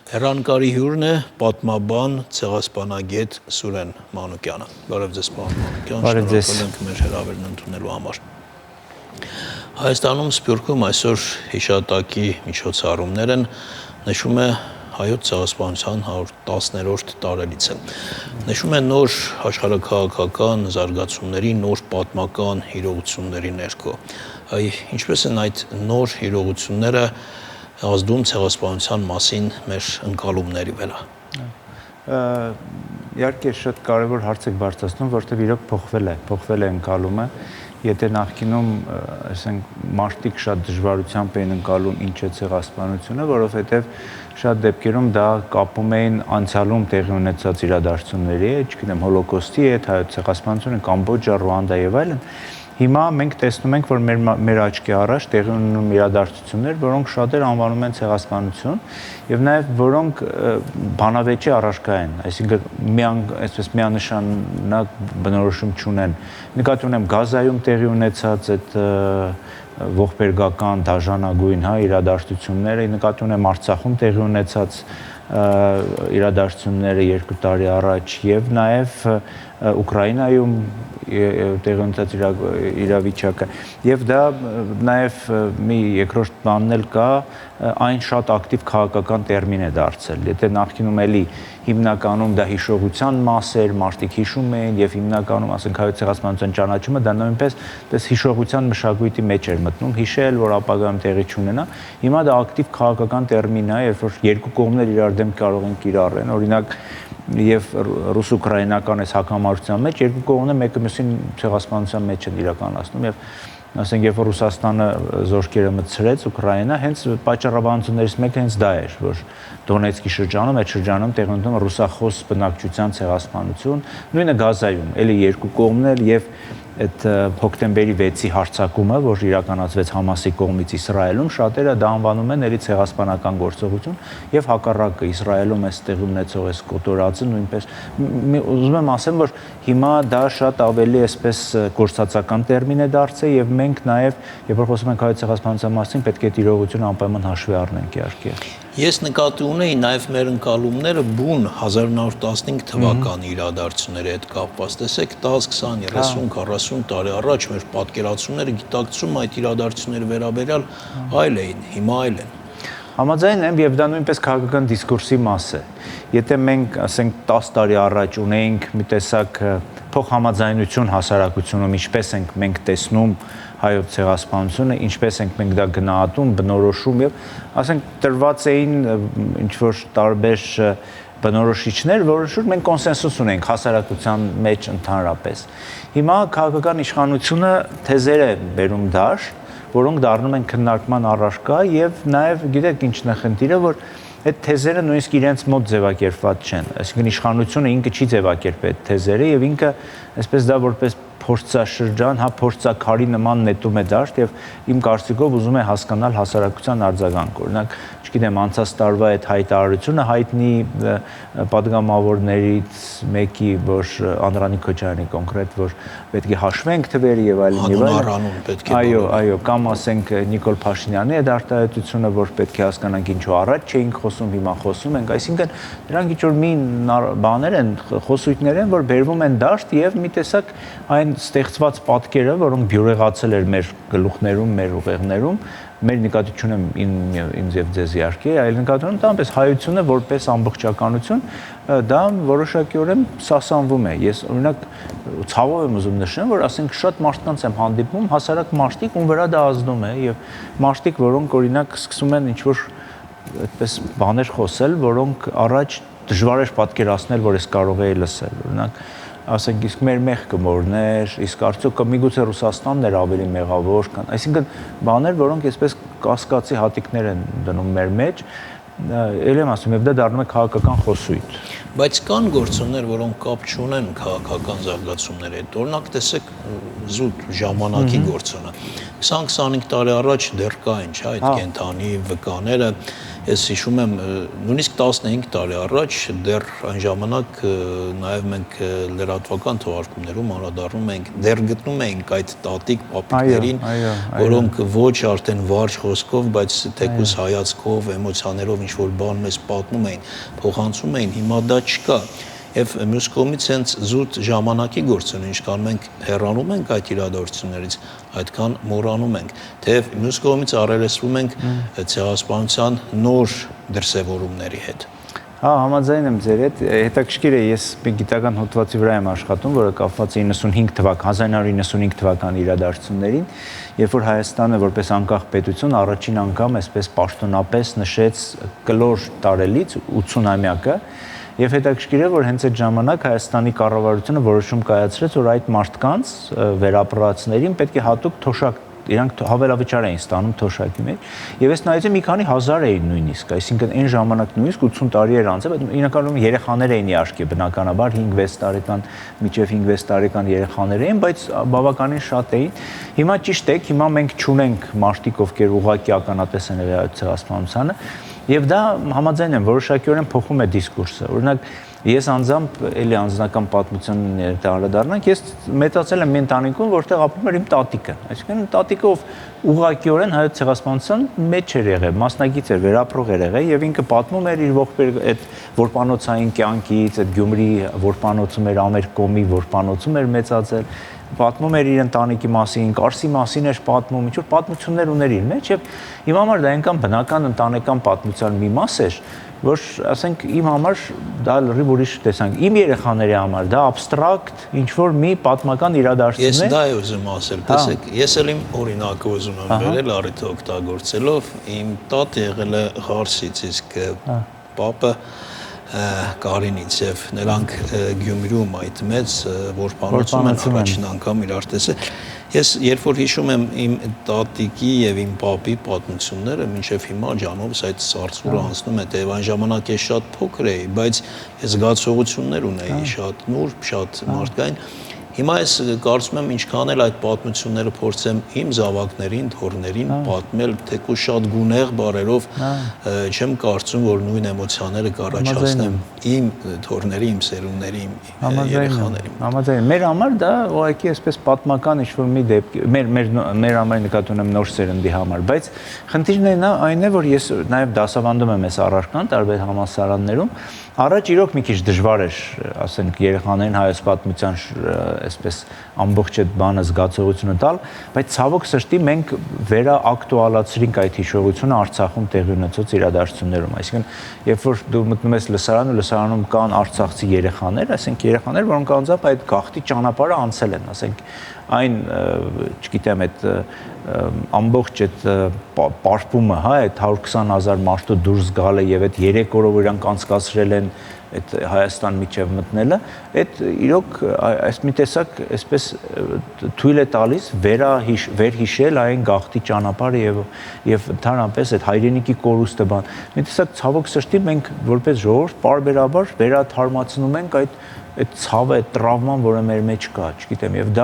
Հեռանկարի հյուրն է պատմաբան ցեղասպանագետ Սուրեն Մանուկյանը։ Բարև ձեզ, պարոն Մանուկյան, շնորհակալ ենք մեր հրավերն ընդունելու համար։ Հայաստանում Սփյուռքում այսօր հիշատակի միջոցառումներ են, նշում է հայոց ցեղասպանության 110-րդ տարելիցը։ Նշում է նոր աշխարհաքաղաքական զարգացումների, նոր պատմական իրողությունների ներքո։ Ինչպես են այդ նոր իրողությունները ազդում ցեղասպանության մասին մեր ընկալումների վրա։ Իհարկե շատ կարևոր հարց եք բարձրացնում, որտեղ իրոք փոխվել է ընկալումը։ Եթե նախկինում, ասենք, մարդիկ շատ դժվարությամբ էին ընկալում ինչ է ցեղասպանությունը, որովհետև շատ դեպքերում դա կապում էին անցյալում տեղի ունեցած իրադարձությունների հետ, չգիտեմ, հոլոկոստի հետ, հայոց ցեղասպանությունը, Կամբոջա, Ռուանդա եւ այլն։ Հիմա մենք տեսնում ենք, որ մեր աչքի առաջ տեղի ունենում իրադարձություններ, որոնք շատեր անվանում են ցեղասպանություն, եւ նաեւ որոնք բանավեճի առարկա են, այսինքն այսպես միանշանակ բնորոշում չունեն։ Նկատի ունեմ Գազայում տեղի ունեցած այդ ողբերգական դաժանագույն իրադարձությունները, նկատի ունեմ Արցախում տեղի ունեցած իրադարձությունները 2 տարի առաջ եւ նաեւ Ուկրաինայում տեղի ունեցած իրավիճակը եւ դա նաեւ մի երկրորդ բանն էլ կա, այն շատ ակտիվ քաղաքական տերմին է դարձել։ Եթե նախկինում էլի հիմնականում դա հիշողության մաս էր, մարդիկ հիշում էին եւ հիմնականում, ասենք, հայոց ցեղասպանության ճանաչումը դա նույնպես հիշողության մշակույթի մեջ էր մտնում, հիշել, որ ապագայում տեղի չունենա։ Հիմա դա ակտիվ քաղաքական տերմին է, երբ որ երկու կողմներ իրար դեմ կարող են կիրառեն, օրինակ եւ ռուս-ուկրաինական այս հակամարտության մեջ երկու կողմները մեկը մյուսին ցեղասպանության մեջ են իրականացնում եւ ասենք երբ որ Ռուսաստանը զորքերը մտցրեց Ուկրաինա, հենց պատճառաբանություններից մեկը հենց դա էր, որ Դոնեցկի շրջանում, այդ շրջանում տեղի ունենում ռուսախոս բնակչության ցեղասպանություն, նույնը Գազայում, էլի երկու կողմներ եւ այդ հոկտեմբերի 6-ի հարձակումը, որ իրականացվեց Համասի կողմից Իսրայելում, շատերը դա անվանում են էլի ցեղասպանական գործողություն եւ հակառակը Իսրայելում այս տեղի ունեցող այս կոտորածը նույնպես ուզում եմ ասեմ, որ հիմա դա շատ ավելի այսպես գործածական տերմին է դարձել եւ մենք նաեւ երբ որ խոսում ենք հայոց ցեղասպանության մասին, պետք է այդ իրողությունը անպայման հաշվի առնենք իհարկե։ Ես նկատի ունեի նաև մեր ընկալումները բուն 1915 թվականի իրադարձությունների հետ կապված։ Տեսեք 10, 20, 30, 40 տարի առաջ մեր պատկերացումները գիտակցում այդ իրադարձությունների վերաբերյալ այլ էին, հիմա այլ են։ Համաձայն եմ եւ դա նույնպես քաղաքական դիսկուրսի մաս է։ Եթե մենք, ասենք, 10 տարի առաջ ունեինք մի տեսակ փոխհամաձայնություն հասարակությունում, ինչպես ենք մենք տեսնում հայոց ցեղասպանությունը, ինչպես ենք մենք դա գնահատում, բնորոշում եւ ասենք տրված էին ինչ որ տարբեր բնորոշիչներ, որոնց շուրջ մենք կոնսենսուս ունենք հասարակության մեջ ընդհանրապես։ Հիմա քաղաքական իշխանությունը թեզեր է բերում դաշ, որոնք դառնում են քննարկման առարկա եւ նաեւ գիտեք ինչն է խնդիրը, որ այդ թեզերը նույնիսկ իրենց մոտ ձևակերպված չեն, այսինքն իշխանությունը ինքը չի ձևակերպել այդ թեզերը եւ ինքը այսպես դա որպես փորձաշրջան, փորձակարի նման նետում է դաշտ եւ իմ կարծիքով ուզում է հասկանալ հասարակության արձագանքը։ Օրինակ, չգիտեմ, անցած տարվա այդ հայտարարությունը հայտնի падգամավորներից մեկի, որ Անդրանիկ Քոչարյանի կոնկրետ, որ պետք է հաշվենք թվերը եւ այլն եւ այլն։ Այո, կամ ասենք Նիկոլ Փաշինյանի այդ արտահայտությունը, որ պետք է հասկանանք ինչու առաջ չէինք խոսում, հիմա խոսում ենք, այսինքն դրանք ինչ որ մի բաներ են, խոսույթներ են, որ բերվում են դաշտ եւ մի տեսակ այն ստեղծված պատկերը, որոնք բյուրեղացել էր մեր գլուխներում, մեր ուղեղներում, մեր նկատի չունեմ ինձ եւ ձեզ իհարկե, այլ նկատի ունեմ տամպես հայությունը որպես ամբողջականություն, դա որոշակիորեն սասանվում է։ Ես օրինակ ցավով եմ ուզում նշեմ, որ ասենք շատ մարդկանց եմ հանդիպում, հասարակ մարդիկ, ում վրա դա ազդում է եւ մարդիկ, որոնք օրինակ սկսում են ինչ որ այդպես բաներ խոսել, որոնք առաջ դժվար էր պատկերացնել, որ ես կարող էի լսել, օրինակ ասենք իսկ մեր մեղքը մորներ, իսկ արդյոք միգուցե Ռուսաստանն էր ավելի մեղավոր, կան, այսինքն բաներ, որոնք այսպես կասկածի հատիկներ են դնում մեր մեջ, ել եմ ասում, եւ դա դառնում է քաղաքական խոսույթ։ Բայց կան գործոններ, որոնք կապ չունեն քաղաքական զարգացումների հետ։ Օրինակ տեսեք զուտ ժամանակի գործոնը։ 20-25 տարի առաջ դեռ կային, չէ՞, այդ կենթանի վկաները Ես հիշում եմ նույնիսկ 15 տարի առաջ դեռ այն ժամանակ նաև մենք լրատվական թողարկումներում անդրադառնում ենք, դեռ գտնում ենք այդ տատիկ պապիկներին, որոնք ոչ արդեն վարժ խոսքով, բայց թեկուզ հայացքով, էմոցիաներով ինչ որ բան մեզ պատմում էին, փոխանցում էին, հիմա դա չկա։ Եվ մյուս կողմից հենց զուտ ժամանակի գործն է, ինչքան մենք հեռանում ենք այդ իրադարձություններից, այդքան մոռանում ենք, թեև մյուս կողմից առերեսվում ենք ցեղասպանության նոր դրսևորումների հետ։ Հա, համաձայն եմ ձեր հետ, հետաքրքիր է, ես մի գիտական հոդվածի վրա եմ աշխատում, որը կապված է 1995 թվականի իրադարձություններին, երբ որ Հայաստանը որպես անկախ պետություն առաջին անգամ այսպես պաշտոնապես նշեց կլոր տարելից 80-ամյակը, եւ հետաքրքիր է, որ հենց այդ ժամանակ Հայաստանի կառավարությունը որոշում կայացրեց, որ այդ մարդկանց վերապրածներին պետք է հատուկ թոշակ, իրանք հավելավճար էին ստանում թոշակի մեջ, եւ ես նայեցի մի քանի հազար էին նույնիսկ, այսինքն այն ժամանակ նույնիսկ 80 տարի էր անցել, բայց իրականում երեխաներ էին իհարկե բնականաբար 5-6 տարեկան միջև 5-6 տարեկան երեխաներ էին, բայց բավականին շատ էին։ Հիմա ճիշտ է, հիմա մենք չունենք մարդիկ, ովքեր ուղղակի ականատես են եղել ցեղասպանությանը, եւ դա համաձայն եմ, որոշակիորեն փոխում է դիսկուրսը։ Օրինակ, ես անձամբ էլի անձնական պատմության անդրադառնանք, ես մեծացել եմ մի ընտանիքում, որտեղ ապրում էր իմ տատիկը, այսինքն տատիկը ով ուղղակիորեն հայոց ցեղասպանության մեջ էր եղել, մասնագիծ էր, վերապրող էր եղել եւ ինքը պատմում էր իր ողբեր այդ որպանոցային կյանքից, այդ Գյումրի որպանոցում էր, Ամերկոմի որպանոցում էր մեծացել, պատմում էր իր ընտանիքի մասին, Կարսի մասին էր պատմում, ինչ որ պատմություններ ուներ իր մեջ եւ իմ համար դա այնքան բնական ընտանեկան պատմության մի մաս էր, որ ասենք իմ համար դա լրիվ ուրիշ տեսանք, իմ երեխաների համար դա абստրակտ ինչ որ մի պատմական իրադարձություն է։ Ես դա եմ ուզում ասել, տեսեք, ես էլ իմ օրինակը ուզում եմ վերել առիթը օգտագործելով, իմ տատը եղել է Ղարսից, իսկ պապը Կարինից եւ նրանք Գյումրիում այդ մեծ որպանոցում են առաջին անգամ իրար տեսել։ Ես երբ որ հիշում եմ իմ տատիկի եւ իմ պապի պատմությունները, մինչեւ հիմա ջանոց այդ սարսուռը անցնում է, թեև այն ժամանակ ես շատ փոքր էի, բայց ես զգացողություններ ունեի, շատ նուրբ, շատ մարդկային։ Հիմա ես կարծում եմ ինչքան էլ այդ պատմությունները փորձեմ իմ զավակներին, թոռներին պատմել, թեկուզ շատ գունեղ բառերով, չեմ կարծում, որ նույն էմոցիաները կառաջացնեմ իմ թոռների, իմ սերունդների, իմ երեխաների։ Համաձայն։ Մեր համար դա ուղղակի այսպես պատմական ինչ-որ մի դեպք, մեր համար նկատի ունեմ նոր սերնդի համար, բայց խնդիրն այն է, որ ես նաև դասավանդում եմ այս առարկան տարբեր համալսարաններում, առաջ իրոք մի քիչ դժվար էր, ասենք, երեխաներին հայոց պատմության այսպես ամբողջ այդ բանը զգացողությունը տալ, բայց ցավոք սրտի մենք վերաակտուալացրինք այդ հիշողությունը Արցախում տեղի ունեցած իրադարձություններում, այսինքն երբ որ դու մտնում ես լսարան ու լսարանում կան արցախցի երեխաներ, ասենք երեխաներ, որոնք անձամբ այդ գաղթի ճանապարհը անցել են, ասենք այն, չգիտեմ, այդ ամբողջ այդ պարփումը, հա, այդ 120,000 մարդու դուրս գալը եւ այդ 3 օրով իրանք անցկացրել են այդ Հայաստան միջև մտնելը, այդ իրոք այս մի տեսակ այսպես թույլ է տալիս վերհիշել այն գաղթի ճանապարհը եւ ընդհանրապես այդ հայրենիքի կորուստը բան։ Մի տեսակ ցավոք սրտի մենք որպես ժողովուրդ պարբերաբար վերաթարմացնում ենք այդ ցավը, այդ տրավման, որը մեր մեջ կա, չգիտեմ, եւ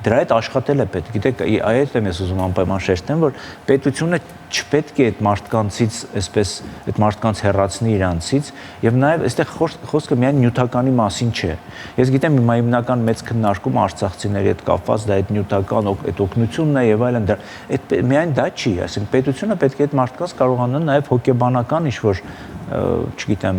դրա հետ աշխատել է պետք։ Գիտեք, այդ եմ ես ուզում անպայման շեշտեմ, որ պետությունը չպետք է այդ մարդկանցից, այսպես այդ մարդկանց հեռացնի իրանցից, եւ նաեւ այստեղ խոսքը միայն նյութականի մասին չէ։ Ես գիտեմ, հիմա հիմնական մեծ քննարկում արցախցիների հետ կապված դա այդ նյութական այդ օգնությունն է եւ այլն, այդ միայն դա չի, ասենք պետությունը պետք է այդ մարդկանց կարողանա նաեւ հոգեբանական ինչ-որ, չգիտեմ,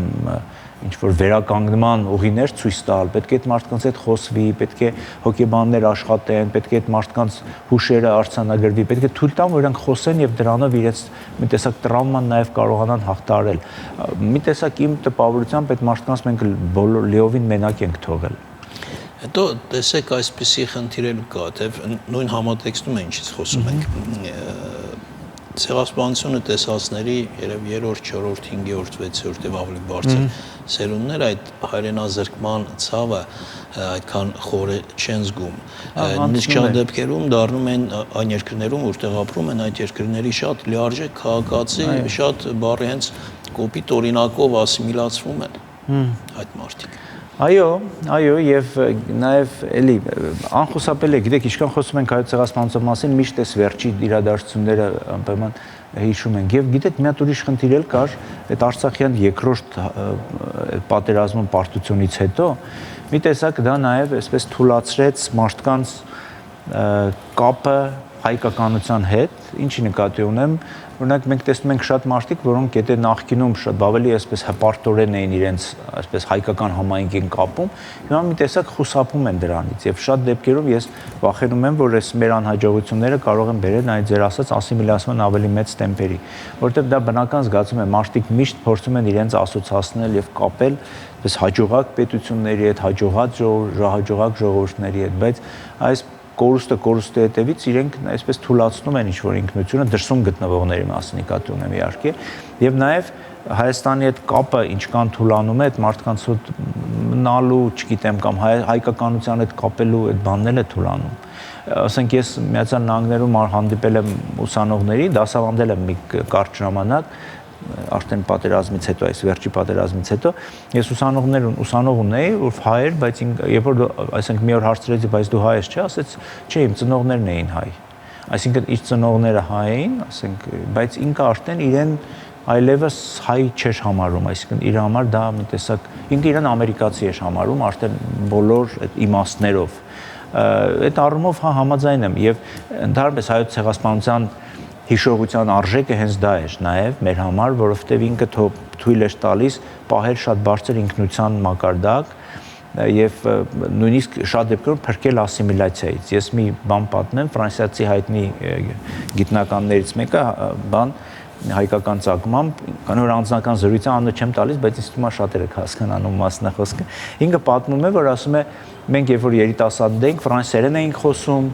ինչ-որ վերականգնման ուղիներ ցույց տալ, պետք է այդ մարդկանց հետ խոսվի, պետք է հոգեբաններ աշխատեն, պետք է այդ մարդկանց հուշերը արձանագրվի, պետք է թույլ տան, որ իրանք խոսեն եւ դրանով իրենց մի տեսակ տրավման նաեւ կարողանան հաղթահարել։ Մի տեսակ իմ տպավորությամբ այդ մարդկանց մենք բոլոր լիովին մենակ ենք թողել։ Հետո տեսեք այսպիսի խնդիր էլ կա, թեև նույն համատեքստում է ինչից խոսում ենք։ Ցեղասպանությունը տեսածների երև 3-րդ, 4-րդ, 5-րդ, 6-րդ եւ ավելի բարձր սերունդներ այդ հայրենազրկման ցավը այդքան խորը չեն զգում։ Նույնիսկ շատ դեպքերում դառնում են այն երկրներում, որտեղ ապրում են, այդ երկրների շատ լիարժեք քաղաքացի, շատ բառի հենց կոպիտ օրինակով ասիմիլացվում են այդ մարդիկ։ Այո, եւ նաեւ էլի անխուսափելի է, գիտեք, ինչքան խոսում ենք հայոց ցեղասպանության մասին, միշտ էս վերջի իրադարձությունները անպայման հիշում ենք։ Եվ գիտեք, մի հատ ուրիշ խնդիր էլ կար, այդ Արցախյան երկրորդ պատերազմում պարտությունից հետո մի տեսակ դա նաեւ այսպես թուլացրեց մարդկանց կապը հայկականության հետ, ինչի նկատի ունեմ, օրինակ մենք տեսնում ենք շատ մարդիկ, որոնք եթե նախկինում շատ ավելի այսպես հպարտորեն էին իրենց այսպես հայկական համայնքին կապում, հիմա մի տեսակ խուսափում են դրանից եւ շատ դեպքերում ես վախենում եմ, որ այս մեր անհաջողությունները կարող են բերել այդ ձեր ասած ասիմիլյացիան ավելի մեծ տեմպերի, որովհետեւ դա բնական զգացում է, մարդիկ միշտ փորձում են իրենց ասոցացնել եւ կապել այսպես հաջողակ պետությունների հետ, հաջողակ ժողովուրդների հետ, բայց այս կորուստի հետևից իրենք այսպես թուլացնում են ինչ-որ ինքնությունը դրսում գտնվողների մասին նկատի ունեմ իհարկե եւ նաեւ Հայաստանի հետ կապը ինչքան թուլանում է այդ մարդկանց հետ մնալու, չգիտեմ, կամ հայկականության հետ կապելու այդ բանն է թուլանում ասենք ես Միացյալ Նահանգներում հանդիպել եմ ուսանողների, դասավանդել եմ մի կարճ ժամանակ արդեն պատերազմից հետո, այս վերջի պատերազմից հետո ես ուսանող ունեի, որ հայ էր, բայց երբ որ այսինքն մի օր հարցրեցի, բայց դու հայ ես, չէ, ասեց, չէ, իմ ծնողներն էին հայ։ Այսինքն իր ծնողները հայ էին, ասենք, բայց ինքը արդեն իրեն այլևս հայ չէր համարում, այսինքն իր համար դա մի տեսակ ինքը իրեն ամերիկացի էր համարում, արդեն բոլոր այդ իմաստներով։ Այդ առումով համաձայն եմ եւ ընդհանրապես հայոց ցեղասպանության հիշողության արժեքը հենց դա է նաև մեր համար, որովհետև ինքը թույլ է տալիս պահել շատ բարձր ինքնության մակարդակ եւ նույնիսկ շատ դեպքերում փրկել ասիմիլյացիայից։ Ես մի բան պատմեմ, ֆրանսիացի հայտնի գիտնականներից մեկը հայկական ցակմամբ, կանոր անձնական զրույցը անունը չեմ տալիս, բայց ինձ թվում է շատերը հասկանանում մասնախոսքը։ Ինքը պատմում է, որ ասում է, մենք երբ որ երիտասարդ ենք, ֆրանսերեն էինք խոսում,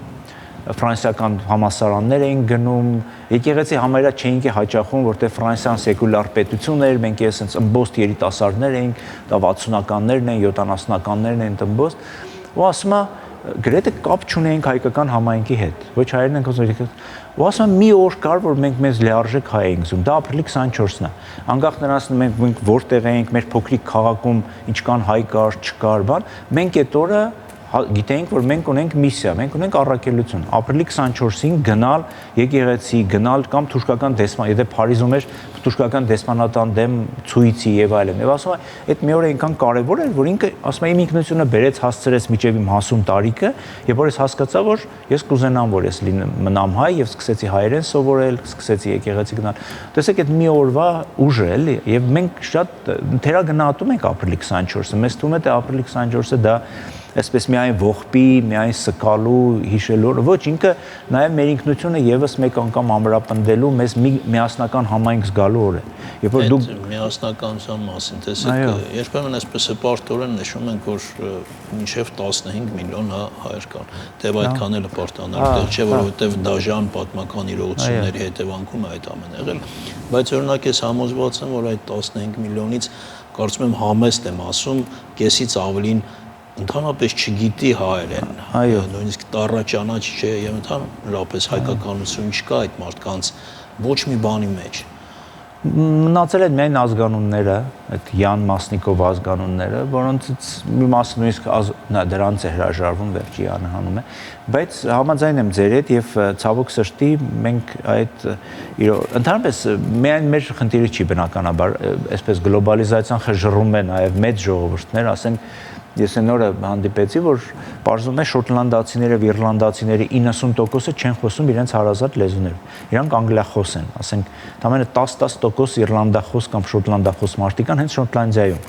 ֆրանսիական համալսարաններ էին գնում, եկեղեցի համարյա չէինք հաճախում, որտեղ Ֆրանսիան սեկուլար պետություն էր, մենք այսպես ըմբոստ երիտասարդներ էինք, դա 60-ականներն են, 70-ականներն են ըմբոստ, ու ասում է գրեթե կապ չունեինք հայկական համայնքի հետ, ոչ հայերն ենք խոսում, ու ասում մի օր կար, որ մենք մեզ լիարժեք հայ էինք զում, դա ապրիլի 24-ն է, անկախ նրանից մենք որտեղ էինք, մեր փոքրիկ քաղաքում ինչքան հայ կար, չկար, բան, մենք այդ օրը գիտեինք, որ մենք ունենք միսիա, մենք ունենք առաքելություն, ապրիլի 24-ին գնալ եկեղեցի, գնալ կամ թուրքական դեսպան, եթե Փարիզում էր թուրքական դեսպանատան դեմ ցույցի եւ այլն։ Եվ ասում եմ, այդ մի օր այնքան կարեւոր էր, որ ինքը ասում եմ իմ ինքնությունը բերեց հասցրեց միջև իմ հասուն տարիքը, եւ որ ես հասկացա, որ ես կուզենամ, որ ես մնամ հայ եւ սկսեցի հայերեն սովորել, սկսեցի եկեղեցի գնալ։ Տեսեք, այդ մի օրվա ուժը էլի, եւ մենք շատ թերագնահատում ենք ապրիլի 24-ը։ Մեզ թվում է թե ապրիլի 24-ը դա այսպես միայն ողբի, միայն սկալու, հիշելու, ոչ ինքը նաև մեր ինքնությունը եւս մեկ անգամ ամրապնդելու, մեզ միասնական համայնք զգալու օր է։ Երբ որ դուք միասնականության մասին տեսեք, երբեմն այսպես հպարտորեն նշում ենք, որ մինչև 15 միլիոն հայեր կան։ Դե այդքան էլ հպարտանալ դեռ չէ, որովհետև դաժան պատմական իրողությունների հետևանքում է այդ ամենը եղել, բայց օրինակ ես համոզված եմ, որ այդ 15 միլիոնից կարծում եմ համեստ եմ ասում, կեսից ավելին ընդհանրապես չգիտի հայերեն, նույնիսկ տառաճանաչ չէ եւ ընդհանրապես հայկականություն չկա այդ մարդկանց ոչ մի բանի մեջ։ Մնացել են միայն ազգանունները, այդ Յան Մասնիկով ազգանունները, որոնցից մի մասը նույնիսկ դրանց է հրաժարվում, վերջի Յանը հանում է, բայց համաձայն եմ ձեր հետ եւ ցավոք սրտի մենք այդ ընդհանրապես միայն մեր խնդիրը չի բնականաբար, այսպես գլոբալիզացիան խժռում է նաեւ մեծ ժողովուրդներ, ասենք Ես այն օրը հանդիպեցի, որ պարզվում է շոտլանդացիները եւ իռլանդացիների 90%-ը չեն խոսում իրենց հարազատ լեզուներով։ Իրանք անգլիախոս են, ասենք, ընդամենը 10% իռլանդախոս կամ շոտլանդախոս մարդիկ են հենց Շոտլանդիայում։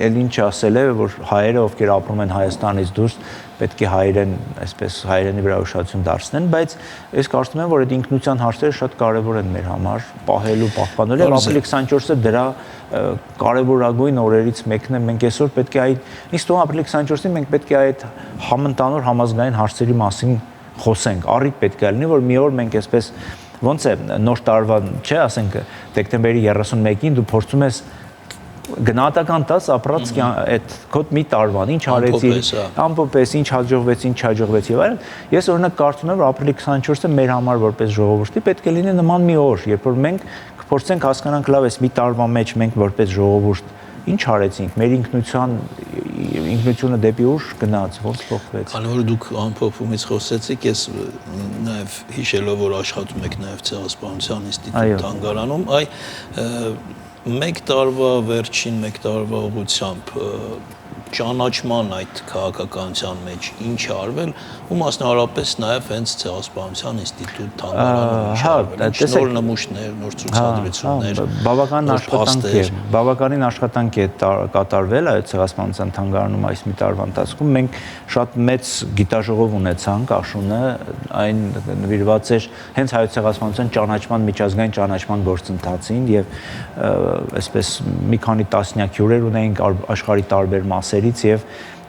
Էլ ինչ ասել է, որ հայերը, ովքեր ապրում են Հայաստանից դուրս, պետք է հայերեն, այսպես հայերենի վրա ուշադրություն դարձնեն, բայց ես կարծում եմ, որ այդ ինքնության հարցերը շատ կարևոր են մեր համար, պահելու, պահպանելու, եւ ապրիլի 24-ը դրա կարևորագույն օրերից մեկն է։ Մենք այսօր պետք է ինձ թվում ապրիլի 24-ին մենք պետք է այդ համընդհանուր համազգային հարցերի մասին խոսենք։ Առիթ պետք է լինի, որ մի օր մենք այսպես ոնց է նոր տարվա, չէ, ասենք դեկտեմբերի 31-ին դու փորձում ես գնահատական տաս ապրած այդ քոդ մի տարվան, ինչ արեցի, ամփոփես, ինչ հաջողվեց, ինչ չհաջողվեց եւ այլն։ Ես օրինակ կարծում եմ, որ ապրիլի 24-ը մեր համար որպես ժողովրդի պետք է լինի նման մի օր, երբ որ մենք կփորձենք հասկանանք լավ էս մի տարվա մեջ մենք որպես ժողովուրդ ինչ արեցինք, մեր ինքնության ինքնությունը դեպի ուշ գնաց, ոնց փոխվեց։ Քանի որ դուք ամփոփումից խոսեցիք, ես նաև հիշելով որ աշխատում եք նաև ցեղասպանության ինստիտուտ թանգարանում, մեկ տարվա վերջին մեկ տարվա ուղղությամբ ճանաչման այդ քաղաքականության մեջ ինչ արվել ու մասնավորապես նաև հենց ցեղասպանության ինստիտուտ թանգարանում նոր նմուշներ, նոր ցուցադրություններ, բավականին աշխատանք է կատարվել այդ ցեղասպանության թանգարանում այս մի տարվա ընթացքում մենք շատ մեծ գիտաժողով ունեցանք Աշունը, այն նվիրված էր հենց հայոց ցեղասպանության ճանաչման միջազգային ճանաչման գործընթացին եւ այսպես մի քանի տասնյակ հյուրեր ունեինք աշխարհի տարբեր մասերից եւ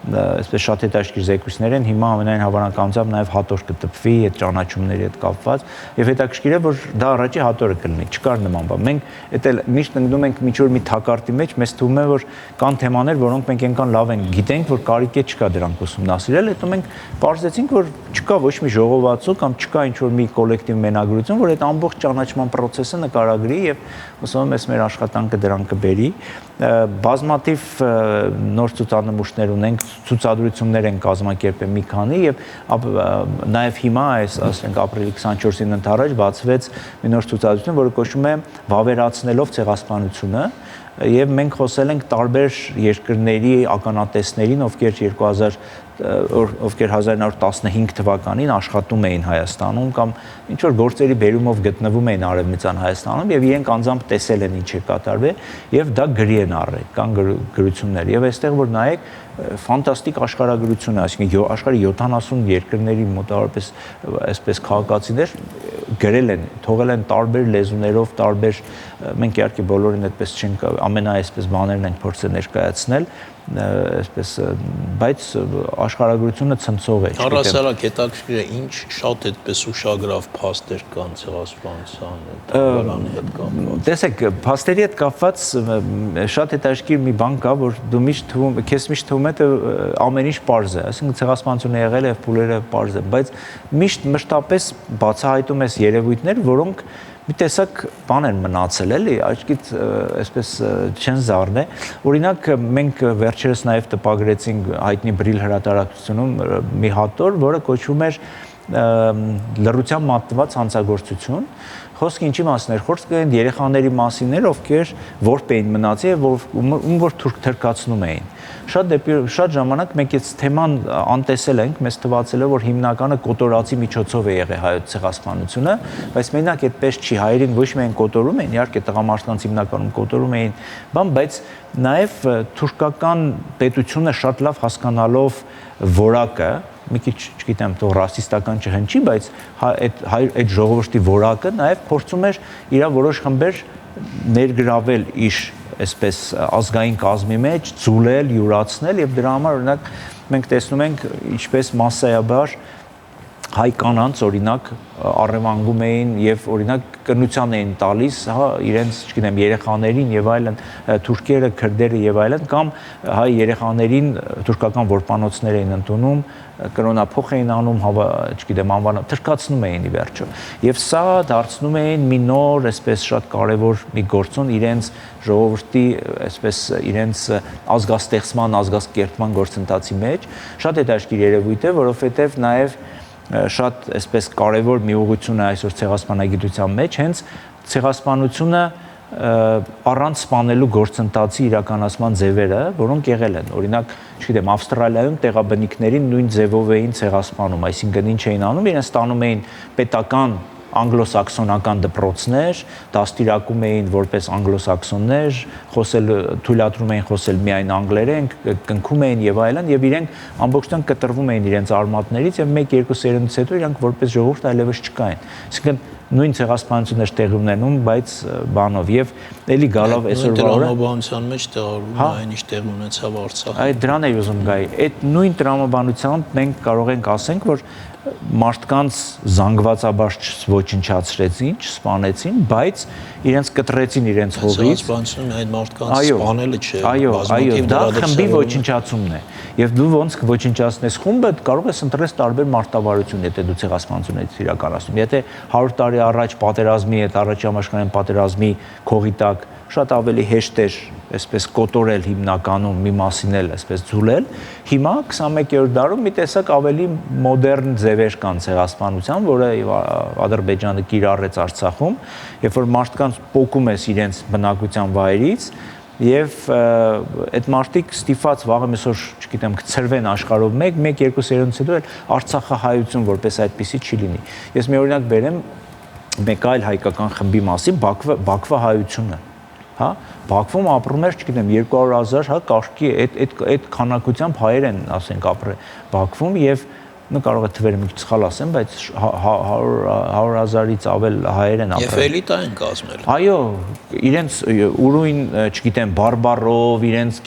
այսպես շատ հետաքրքիր զեկույցներ են հիմա ամենայն հավանականությամբ նաև հատոր կտպվի այդ ճանաչումների հետ կապված եւ հետաքրքիր է որ դա առաջի հատորը կլինի չկար նման բան մենք դա էլ միշտ ընկնում ենք միջուր մի թակարդի մեջ մեզ թվում է որ կան թեմաներ որոնք մենք այնքան լավ ենք գիտենք որ կարիք է չկա դրանք ուսումնասիրել հետո մենք պարզեցինք որ չկա ոչ մի ժողովածու կամ չկա ինչ որ մի կոլեկտիվ մենագրություն որ այդ ամբողջ ճանաչման process-ը նկարագրի եւ ուսում եմ մեր աշխատանքը դրան կբերի բազմաթիվ նոր ցուցանմուշներ ունենք ցուցադրություններ են կազմակերպել մի քանի եւ նաեւ հիմա այս ասենք ապրիլի 24-ին ընդառաջ բացվեց մի նոր ցուցադրություն որը կոչվում է վավերացնելով ցեղասպանությունը եւ մենք խոսել ենք տարբեր երկրների ականատեսներին ովքեր 1915 թվականին աշխատում էին Հայաստանում կամ ինչ որ գործերի բերումով գտնվում էին Արևմտյան Հայաստանում եւ իրենք անձամբ տեսել են ինչ է կատարվել եւ դա գրի են առել կան գրություններ եւ այստեղ որ նայեք ֆանտաստիկ աշխարհագրություն է, այսինքն աշխարհի 70 երկրների մոտավորապես այսպես քաղաքացիներ գրել են, թողել են տարբեր լեզուներով, տարբեր մենք իհարկե բոլորին այդպես չենք ամենաայսպես բաներն ենք փորձել ներկայացնել, այսպես բայց աշխարհագրությունը ցնցող է, չգիտեմ։ Առասարակ հետաքրքիր է, ինչ շատ այդպես ուշագրավ փաստեր կան ցեղասպանության թանգարանի հետ կապված։ Տեսեք, փաստերի հետ կապված շատ հետաքրքիր մի բան կա, որ դու միշտ թվում, քեզ միշտ թվում է թե ամեն ինչ պարզ է, այսինքն ցեղասպանությունը եղել է, փուլերը պարզ են, բայց միշտ մշտապես բացահայտում ես երևույթներ, որոնք մի տեսակ բան են մնացել էլի, աչքից այսպես չեն զառնե։ Օրինակ մենք վերջերս նաև տպագրեցինք հայտնի Բրիլ հրատարակությունում մի հատոր, որը կոչվում էր լռությամբ մատնված հանցագործություն։ Խոսքը ինչի մասին էր, խոսքը այն երեխաների մասին էր, ովքեր որբ էին մնացել եւ ում որ թուրք թրկացնում էին։ Շատ ժամանակ մենք այս թեման անտեսել ենք, մեզ թվացել է որ հիմնականը կոտորածի միջոցով է եղել հայոց ցեղասպանությունը, բայց մենակ այդպես չի, հայերին ոչ միայն կոտորում էին, իհարկե տղամարդկանց հիմնականում կոտորում էին, բայց նաև թուրքական պետությունը շատ լավ հասկանալով որակը մի քիչ, չգիտեմ, թող ռասիստական չհնչի, բայց այդ ժողովրդի որակը նաև փորձում էր իր որոշ խմբեր ներգրավել իր այսպես ազգային կազմի մեջ, ծուլել, յուրացնել եւ դրա համար օրինակ մենք տեսնում ենք ինչպես մասսայաբար հայ կանանց օրինակ առևանգում էին եւ օրինակ կնության էին տալիս, հա, իրենց, չգիտեմ, երեխաներին եւ այլն, թուրքերը, քրդերը եւ այլն, կամ հայ երեխաներին թուրքական որպանոցներ էին ընդունում, կրոնափոխ էին անում, չգիտեմ, անվանը թրկացնում էին ի վերջո։ Եվ սա դարձնում էին մի նոր, այսպես շատ կարևոր մի գործոն իրենց ժողովրդի, այսպես իրենց ազգաստեղծման, ազգակերտման գործընթացի մեջ, շատ հետաքրքիր երևույթ է, որովհետեւ նաեւ շատ այսպես կարևոր մի ուղղություն է այսօր ցեղասպանագիտության մեջ, հենց ցեղասպանությունը առանց սպանելու գործընթացի իրականացման ձևերը, որոնք եղել են։ Օրինակ, չգիտեմ, Ավստրալիայում տեղաբնիկներին նույն ձևով էին ցեղասպանում, այսինքն ինչ էին անում, իրենց ստանում էին պետական անգլոսաքսոնական դպրոցներ, դաստիարակում էին որպես անգլոսաքսոններ, թույլատրում էին խոսել միայն անգլերեն, կնքում էին եւ այլն, եւ իրենք ամբողջովին կտրվում էին իրենց արմատներից եւ 1-2 սերունդից հետո իրենք որպես ժողովուրդ այլևս չկային։ Այսինքն նույն ցեղասպանությունն էր տեղի ունենում, բայց բանով եւ էլի գալով այսօրվա օրը տրամաբանության մեջ տեղավորվում է այն ինչ տեղի ունեցավ Արցախում։ Այդ դրան էի ուզում գայի։ Այդ նույն տրամաբանությամբ մենք կարող ենք ասենք, որ մարդկանց զանգվածաբար ոչնչացրեցին, չսպանեցին, բայց իրենց կտրեցին իրենց հողից։ Ցեղասպանությունը այդ մարդկանց սպանելը չէ, այո, դա խմբի ոչնչացումն է։ Եվ դու ոնց կոչնչացնես խումբը, կարող ես ընտրես տարբեր մարտավարություն, եթե դու ցեղասպանություն ես իրականացնում։ Եթե 100 տարի առաջ պատերազմի հետ, առաջի համաշխարհային պատերազմի քողի տակ շատ ավելի հեշտ էր այսպես կոտորել հիմնականում մի մասին էլ այսպես ձուլել։ Հիմա 21-րդ դարում մի տեսակ ավելի մոդեռն ձևեր կան ցեղասպանության, որը Ադրբեջանը կիրառեց Արցախում, երբ որ մարդկանց պոկում ես իրենց բնակության վայրից, եւ այդ մարդիկ ստիփած վաղը այսօր, չգիտեմ, կցրվեն աշխարհով 1-2 սերունդից հետո էլ արցախահայություն որպես այդպեսի չի լինի։ Ես մի օրինակ բերեմ մեկ այլ հայկական խմբի մասին, Բաքվա հայությունը, հա, Բաքվում ապրում էր, չգիտեմ, 200,000, հա, կաշկի այդ քանակությամբ հայեր են, ասենք, ապրել Բաքվում եւ կարող է թվերը մի քիչ սխալ ասեմ, բայց 100,000-ից ավել հայեր են ապրել։ Եվ էլիտա են կազմել։ Այո, իրենց ուրույն, չգիտեմ, բարբարով, իրենց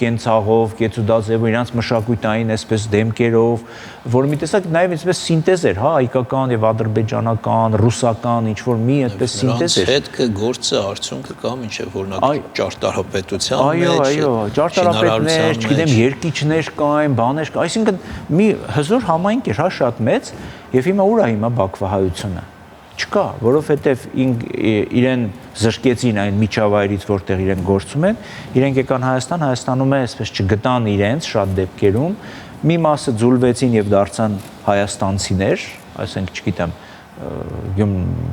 կենցաղով, կեցուդաձևով, իրենց մշակութային այսպես դեմքերով, որ մի տեսակ նաև այսպես սինտեզ էր, հա, հայկական եւ ադրբեջանական, ռուսական, ինչ որ մի այդպես սինտեզ էր։ Հետքը գործը արդյունքը կա մինչեւ օրինակ ճարտարապետության մեջ։ Այո, ճարտարապետներ, չգիտեմ, երկիչներ կային, բաներ կային, այսինքն մի հզոր համայնք էր, հա, շատ մեծ, եւ հիմա ուր է հիմա Բաքվա հայությունը։ Չկա, որովհետեւ իրեն զրկեցին այն միջավայրից, որտեղ իրեն գործում են, իրենք եկան Հայաստան, Հայաստանում է այսպես չգտան իրենց շատ դեպքերում, մի մասը ձուլվեցին եւ դարձան հայաստանցիներ, այսինքն, չգիտեմ,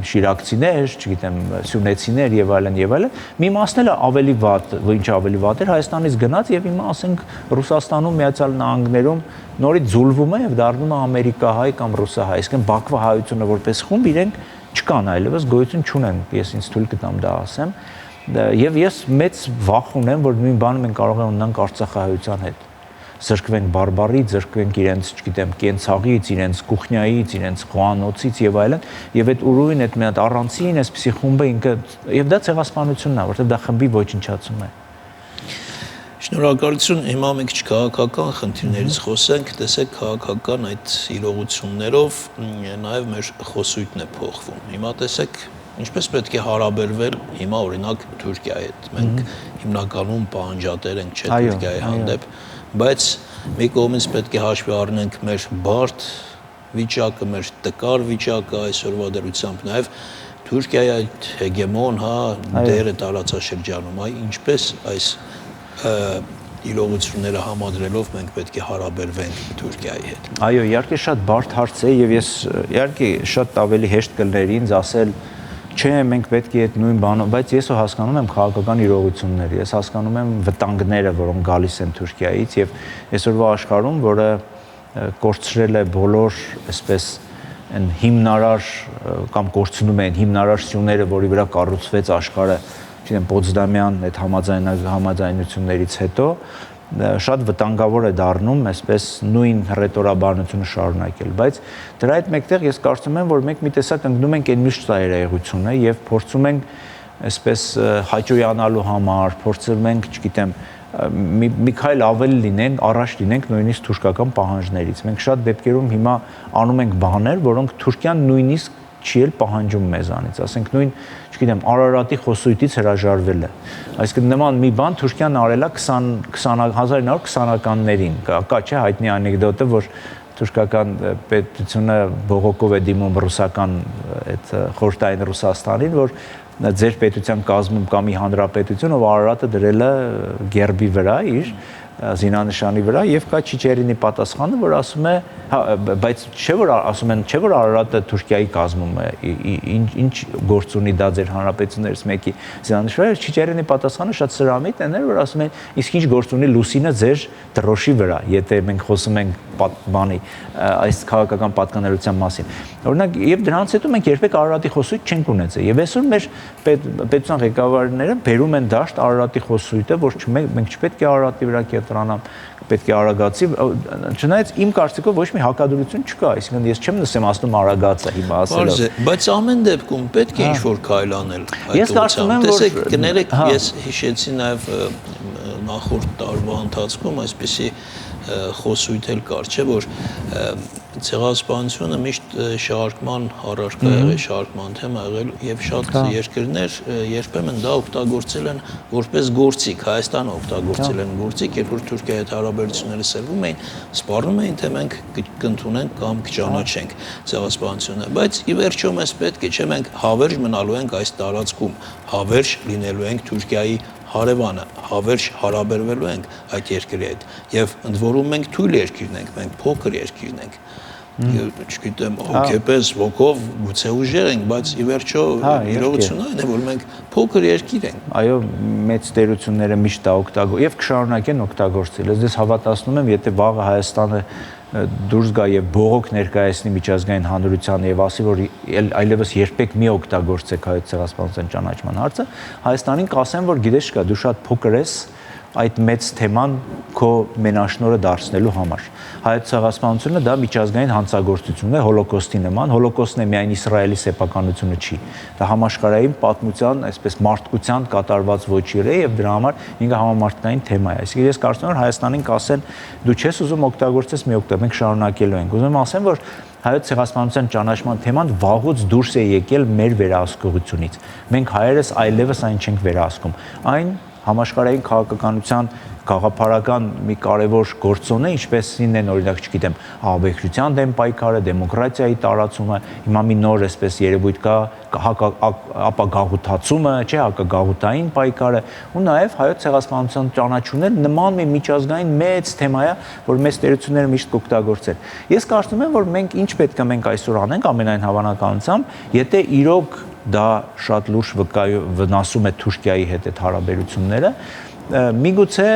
շիրակցիներ, չգիտեմ, սյունեցիներ եւ այլն, մի մասն էլ ավելի վատ, ինչ ավելի վատ էր, Հայաստանից գնաց եւ հիմա ասենք Ռուսաստանում, Միացյալ Նահանգներում նորից ձուլվում է եւ դառնում է ամերիկահայ կամ ռուսահայ, այսինքն Բաքվա հայությունը որպես խումբ իրենք չկան այլևս, գոյություն չունեն, ես ինձ թույլ կտամ դա ասեմ, եւ ես մեծ վախ ունեմ, որ նույն բանը մենք կարող ենք ունենալ Արցախահայության հետ։ Զրկվենք բարբարից, զրկվենք իրենց, չգիտեմ, կենցաղից, իրենց կուխնյայից, իրենց խոհանոցից եւ այլն, եւ այդ ուրույն այդ մի հատ առանցին այսպիսի խումբը ինքը եւ դա ցեղասպանությունն է, որտեղ դա խմբի ոչնչացում է։ Շնորհակալություն, հիմա մենք քաղաքական խնդիրներից խոսենք, տեսեք քաղաքական այդ իրողություններով նաեւ մեր խոսույթն է փոխվում։ Հիմա տեսեք ինչպես պետք է հարաբերվել հիմա օրինակ Թուրքիայի հետ։ Մենք հիմնականում պահանջատեր ենք չէ Թուրքիայի հանդեպ, բայց մի կողմից պետք է հաշվի առնենք մեր բարդ վիճակը, մեր տկար վիճակը այսօրվա դրությամբ, նաև Թուրքիայի այդ հեգեմոն, հա, դերը տարածաշրջանում, այ ինչպես այս իրողությունները համադրելով մենք պետք է հարաբերվենք Թուրքիայի հետ։ Այո, իհարկե շատ բարդ հարց է եւ ես իհարկե շատ ավելի հեշտ կլներ ինձ ասել չէ, մենք պետք է այդ նույն բանը, բայց ես հասկանում եմ քաղաքական իրողությունները, ես հասկանում եմ վտանգները, որոնք գալիս են Թուրքիայից եւ այսօրվա աշխարհում, որը կորցրել է բոլոր, այսպես այն հիմնարար կամ կորցնում են հիմնարար սյուները, որի վրա կառուցվեց աշխարհը, չգիտեմ, Պոցդամյան այդ համաձայնություններից հետո շատ վտանգավոր է դառնում այսպես նույն ռետորաբանությունը շարունակել, բայց դրա հետ մեկտեղ ես կարծում եմ, որ մենք մի տեսակ ընկնում ենք այն միշտ ծայրահեղությունը եւ փորձում ենք այսպես հաճոյանալու համար, փորձում ենք, չգիտեմ, մի քայլ ավելի լինենք, առաջ լինենք նույնիսկ թուրքական պահանջներից։ Մենք շատ դեպքերում հիմա անում ենք բաներ, որոնք Թուրքիան նույնիսկ չի էլ պահանջում մեզանից, ասենք նույն, չգիտեմ, Արարատի խոսույթից հրաժարվել է։ Այսինքն նման մի բան Թուրքիան արել է 1920-ականներին։ Կա չէ հայտնի անեկդոտը, որ թուրքական պետությունը բողոքով է դիմում ռուսական այդ խորհրդային Ռուսաստանին, որ ձեր պետության կազմում կա մի հանրապետություն, ով Արարատը դրել է գերբի վրա իր զինանշանի վրա եւ կա Չիչերինի պատասխանը, որ ասում է, բայց չէ որ ասում են, չէ որ Արարատը Թուրքիայի կազմում է, ինչ գործ ունի դա ձեր հանրապետություններից մեկի զինանշանը, Չիչերինի պատասխանը շատ սրամիտ են, որ ասում են, իսկ ինչ գործ ունի Լուսինը ձեր դրոշի վրա, եթե մենք խոսում ենք բանի այս քաղաքական պատկանելիության մասին։ Օրինակ, եւ դրանից հետո մենք երբեք Արարատի խոսույթ չենք ունեցել։ Եվ այսօր մեր պետության ղեկավարները բերում են դաշտ Արարատի խոսույթը, որ մենք չպետք է Արարատի վրա կենտրոնանալ, պետք է արագացի, չնայած իմ կարծիքով ոչ մի հակադրություն չկա, այսինքն ես չեմ նստեմ ասում արագացա հիմա ասելով։ Բայց ամեն դեպքում պետք է ինչ-որ քայլ անել։ Ես կարծում եմ, որ տեսեք, կներեք, ես հիշեցի նաև նախորդ տարվա ընթացքում այսպեսի խոսույթ էլ կար, չէ՞ որ ցեղասպանությունը միշտ շարժման առարկա եղել, շարժման թեմա եղել եւ շատ երկրներ երբեմն դա օգտագործել են որպես գործիք, Հայաստանը օգտագործել են գործիք, երբ որ Թուրքիայի հետ հարաբերությունները սրվում էին, սպառնում էին, թե մենք կընդունենք կամ կճանաչենք ցեղասպանությունը, բայց ի վերջո մեզ պետք է, չէ՞ մենք հավերժ մնալու ենք այս տարածքում, հավերժ լինելու ենք Թուրքիայի հարևանը, հավերժ հարաբերվելու ենք այդ երկրի հետ եւ ընդ որում մենք թույլ երկիրն ենք, մենք փոքր երկիրն ենք։ Չգիտեմ, հոգեպես, ոգով գուցե ուժեղ ենք, բայց ի վերջո իրողությունը այն է, որ մենք փոքր երկիր ենք։ Այո, մեծ տերությունները միշտ դա օգտագործել եւ կշարունակեն օգտագործել։ Ես հավատացնում եմ, եթե վաղը Հայաստանը դուրս գա եւ բողոք ներկայացնի միջազգային հանրությանը եւ ասի, որ այլևս երբեք մի օգտագործեք հայոց ցեղասպանության ճանաչման հարցը, Հայաստանին կասեն, որ գիտես չկա, դու շատ փոքր ես այդ մեծ թեման քո մենաշնորհը դարձնելու համար։ Հայոց ցեղասպանությունը դա միջազգային հանցագործություն է հոլոկոստի նման, հոլոկոստն է միայն Իսրայելի սեփականությունը չի։ Դա համաշխարհային պատմության, այսպես մարդկության կատարված ոչիր է եւ դրա համար ինքը համամարտկային թեմա է։ Այսինքն ես կարծում եմ, որ Հայաստանին կասեն դու չես ուզում օգտագործես, մի օգտագործենք, մենք շարունակելու ենք։ Ուզում եմ ասեմ, որ հայոց ցեղասպանության ճանաչման թեման վաղուց դուրս է եկել մեր վերահսկողությունից։ Մենք հայերս այլևս այն չենք վերահսկում։ Այն համաշխարհային քաղաքականության գաղափարական մի կարևոր գործոն է, ինչպեսին են օրինակ, չգիտեմ, ահաբեկչության դեմ պայքարը, դեմոկրատիայի տարածումը, հիմա մի նոր այսպես երևույթ կա, ապագաղութացումը, չէ, հակագաղութային պայքարը, ու նաև հայոց ցեղասպանության ճանաչումն նման մի միջազգային մեծ թեմա է, որ մեծ տերությունները միշտ կօգտագործեն։ Ես կարծում եմ, որ մենք ինչ պետք է մենք այսօր անենք ամենայն հավանականությամբ, եթե իրոք դա շատ լուրջ վնասում է Թուրքիայի հետ այդ հարաբերությունները, միգուցե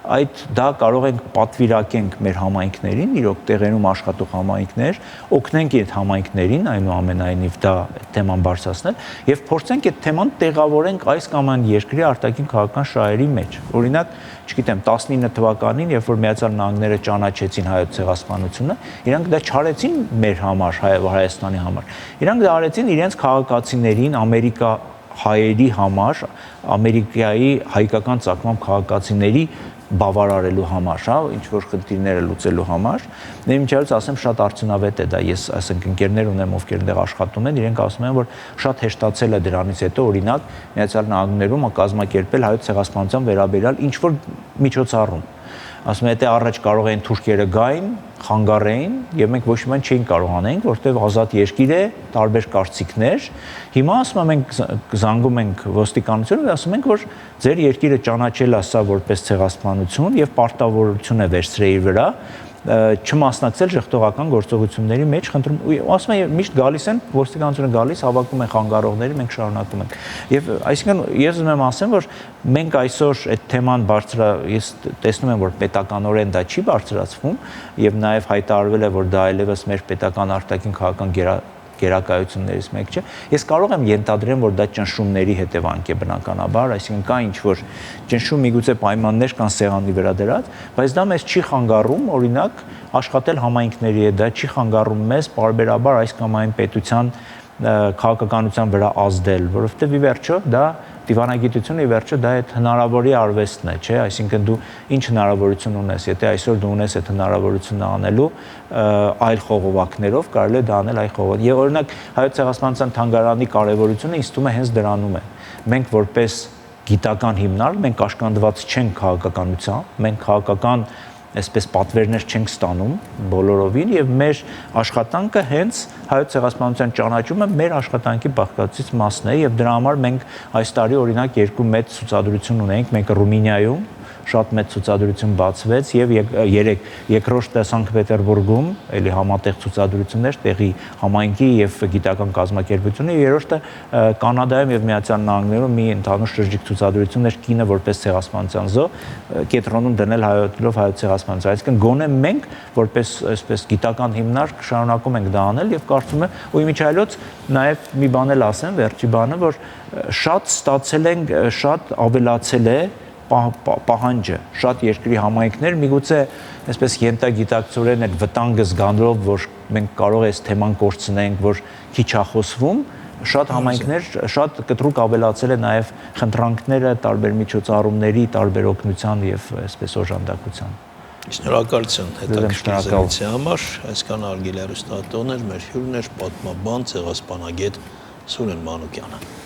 այդ դա կարող ենք պատվիրակենք մեր համայնքներին, իրոք տեղերում աշխատող համայնքներ, օգնենք այդ համայնքներին, այնուամենայնիվ դա թեման բարձրացնել եւ փորձենք այդ թեման տեղավորենք այս կամ այն երկրի արտաքին քաղաքական շահերի մեջ։ Օրինակ, չգիտեմ, 19 թվականին, երբ որ Միացյալ Նահանգները ճանաչեցին հայոց ցեղասպանությունը, իրանք դա չարեցին մեր համար, Հայաստանի համար։ Իրանք դա արեցին իրենց քաղաքացիներին, Ամերիկա հայերի համար, Ամերիկայի հայկական ծագման քաղաքացիների բավարարելու համար, հա, ինչ որ խնդիրները լուծելու համար։ Ներմիջիայից ասեմ, շատ արդյունավետ է դա։ Ես ասենք ընկերներ ունեմ, ովքեր այնտեղ աշխատում են, իրենք ասում են, որ շատ հեշտացել է դրանից հետո, օրինակ, Միացյալ Նահանգներում կազմակերպել հայոց ցեղասպանության վերաբերյալ ինչ որ միջոցառում։ Ասում եմ, եթե առաջ կարող էին թուրքերը գային, խանգարեին, եւ մենք ոչ մի բան չէինք կարող անենք, որտեղ ազատ երկիր է, տարբեր կարծիքներ։ Հիմա ասում եմ, մենք զանգում ենք ոստիկանությունը եւ ասում ենք, որ ձեր երկիրը ճանաչել է սա որպես ցեղասպանություն եւ պարտավորություն է վերցրել իր վրա չմասնակցել ժխտողական գործողությունների մեջ, խնդրում, ասում եմ, միշտ գալիս են, ոստիկանությունը գալիս, հավաքում են խանգարողների, մենք շարունակում ենք։ Եվ այսինքն ես ուզում եմ ասեմ, որ մենք այսօր այդ թեման ես տեսնում եմ, որ պետականորեն դա չի բարձրացվում եւ նաեւ հայտարարվել է, որ դա այլևս մեր պետական արտաքին քաղաքական գերակայություններից մեկ չէ։ Ես կարող եմ ենթադրեմ, որ դա ճնշումների հետևանք է բնականաբար, այսինքն կա ինչ-որ ճնշում, միգուցե պայմաններ կան սեղանի վրա դրած, բայց դա մեզ չի խանգարում, օրինակ, աշխատել համայնքների հետ, դա չի խանգարում մեզ պարբերաբար այս կամ այն պետության քաղաքականության վրա ազդել, որովհետև ի վերջո դա դիվանագիտությունը ի վերջո դա այդ հնարավորի արվեստն է, չէ, այսինքն դու ինչ հնարավորություն ունես, եթե այսօր դու ունես այդ հնարավորությունը անելու այլ խողովակներով, կարելի է դա անել այլ խողովակ։ Եվ օրինակ հայոց ցեղասպանության թանգարանի կարևորությունը ինձ թվում է հենց դրանում է։ Մենք որպես գիտական հիմնարկ, մենք կաշկանդված չենք քաղաքականությամբ, մենք քաղաքական այսպես պատվերներ չենք ստանում բոլորովին եւ մեր աշխատանքը հենց հայոց ցեղասպանության ճանաչումը մեր աշխատանքի բաղկացից մասն է եւ դրա համար մենք այս տարի օրինակ երկու մեծ ցուցադրություն ունենք, մեկը Ռումինիայում շատ մեծ ցուցադրություն բացվեց եւ երկրորդը Սանկտ Պետերբուրգում, էլի համատեղ ցուցադրություններ տեղի համայնքի եւ գիտական կազմակերպությունը, երրորդը Կանադայում եւ Միացյալ Նահանգներում մի ընդհանուր շրջիկ ցուցադրություններ կինը որպես ցեղասպանության զոհ կենտրոնում դնել հայոց ցեղասպանության։ Այսինքն գոնե մենք որպես այսպես գիտական հիմնարկ շարունակում ենք դա անել եւ կարծում եմ ու իմիջայլոց նաեւ մի բան էլ ասեմ, վերջի բանը, որ շատ ստացել ենք, շատ ավելացել է պահանջը, շատ երկրի համայնքներ միգուցե այսպես ենթագիտակցորեն այդ վտանգը զգանալով, որ մենք կարող է այս թեման կորցնենք, որ քիչ է խոսվում, շատ համայնքներ շատ կտրուկ ավելացել է նաև խնդրանքները տարբեր միջոցառումների, տարբեր օգնության եւ այսպես օժանդակության։ Շնորհակալություն հետաքրքիր զրույցի համար, այսքան արգել հեռուստատոներ, մեր հյուրն էր պատմաբան, ցեղասպանագետ Սուրեն Մանուկյանը։